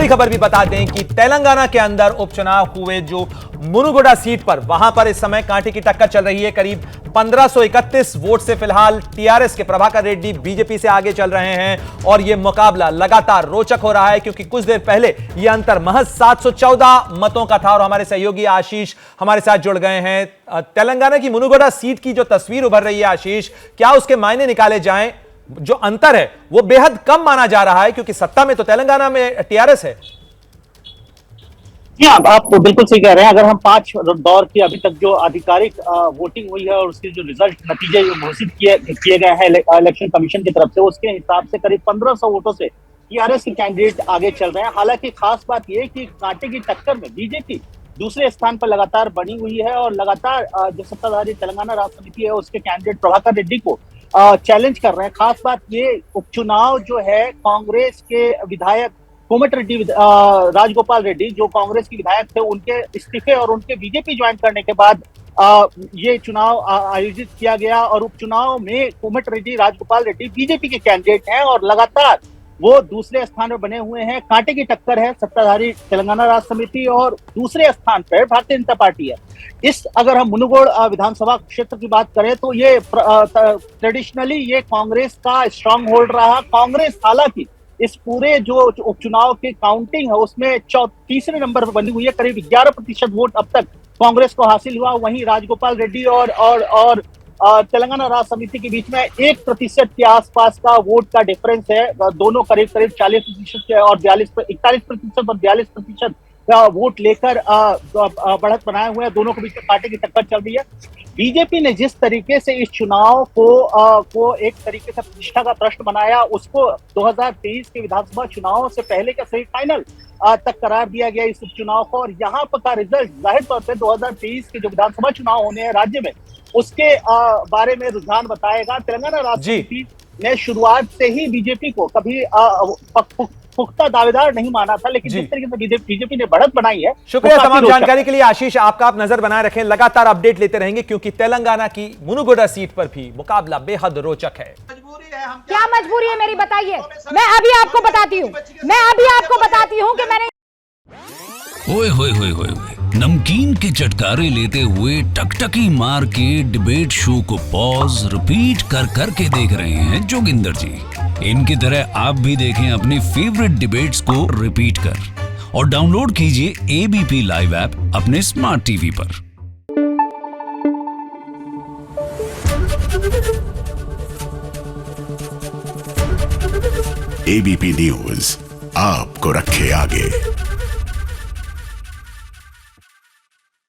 बड़ी खबर भी बता दें कि तेलंगाना के अंदर उपचुनाव हुए जो मुनुगोडा सीट पर, वहां पर इस समय कांटे की टक्कर चल रही है। करीब 1531 वोट से फिलहाल टीआरएस के प्रभाकर रेड्डी बीजेपी से आगे चल रहे हैं और यह मुकाबला लगातार रोचक हो रहा है, क्योंकि कुछ देर पहले यह अंतर महज 714 मतों का था। और हमारे सहयोगी आशीष हमारे साथ जुड़ गए हैं। तेलंगाना की मुनुगोडा सीट की जो तस्वीर उभर रही है आशीष, क्या उसके मायने निकाले जाएं? जो अंतर है वो बेहद कम माना जा रहा है, क्योंकि सत्ता में तो तेलंगाना में टीआरएस है। जी हाँ, आप बिल्कुल सही कह रहे हैं। अगर हम 5 दौर की अभी तक जो आधिकारिक वोटिंग हुई है और उसके जो रिजल्ट नतीजे घोषित किए गए हैं इलेक्शन कमीशन की तरफ से, उसके हिसाब से करीब 1500 वोटों से टीआरएस के कैंडिडेट आगे चल रहे हैं। हालांकि खास बात यह कि कांटे की टक्कर में बीजेपी दूसरे स्थान पर लगातार बनी हुई है और लगातार जो सत्ताधारी तेलंगाना राष्ट्र समिति है उसके कैंडिडेट प्रभाकर रेड्डी को चैलेंज कर रहे हैं। खास बात ये, उपचुनाव जो है कांग्रेस के विधायक कोमटिरेड्डी राजगोपाल रेड्डी, जो कांग्रेस के विधायक थे, उनके इस्तीफे और उनके बीजेपी ज्वाइन करने के बाद ये चुनाव आयोजित किया गया। और उपचुनाव में कोमटिरेड्डी राजगोपाल रेड्डी बीजेपी के कैंडिडेट हैं और लगातार वो दूसरे स्थान पर बने हुए हैं। कांटे की टक्कर है, सत्ताधारी तेलंगाना राष्ट्र समिति और दूसरे स्थान पर भारतीय जनता पार्टी है। अगर हम मुनुगोड विधानसभा क्षेत्र की बात करें तो ये ट्रेडिशनली ये कांग्रेस का स्ट्रांग होल्ड रहा। कांग्रेस हालांकि इस पूरे जो उपचुनाव की काउंटिंग है उसमें तीसरे नंबर पर बनी हुई है। करीब 11% वोट अब तक कांग्रेस को हासिल हुआ। वहीं राजगोपाल रेड्डी और तेलंगाना राष्ट्र समिति के बीच में 1% के आसपास का वोट का डिफरेंस है। दोनों करीब 40% और 41% और 42% का वोट लेकर बढ़त बनाए हुए हैं। दोनों के बीच में कांटे की टक्कर चल रही है। बीजेपी ने जिस तरीके से इस चुनाव को एक तरीके से प्रतिष्ठा का प्रश्न बनाया, उसको 2023 के विधानसभा चुनाव से पहले का सेमीफाइनल तक करार दिया गया इस उपचुनाव को। और यहाँ पर का रिजल्ट जाहिर तौर पर 2023 के जो विधानसभा चुनाव होने हैं राज्य में, उसके बारे में रुझान बताएगा। तेलंगाना राष्ट्र समिति ने शुरुआत से ही बीजेपी को कभी पुख्ता दावेदार नहीं माना था, लेकिन जिस तरीके से बीजेपी ने बढ़त बनाई है। शुक्रिया तमाम जानकारी के लिए आशीष। आपका आप नजर बनाए रखें, लगातार अपडेट लेते रहेंगे, क्योंकि तेलंगाना की मुनुगोडा सीट पर भी मुकाबला बेहद रोचक है। क्या मजबूरी है मेरी, बताइए। मैं अभी आपको बताती हूँ कि मैंने ओए होए होए होए, नमकीन के चटकारे लेते हुए टकटकी मार के डिबेट शो को पॉज रिपीट कर करके देख रहे हैं जोगिंदर जी। इनकी तरह आप भी देखें अपने फेवरेट डिबेट्स को रिपीट कर और डाउनलोड कीजिए एबीपी लाइव ऐप अपने स्मार्ट टीवी पर। एबीपी न्यूज आपको रखे आगे।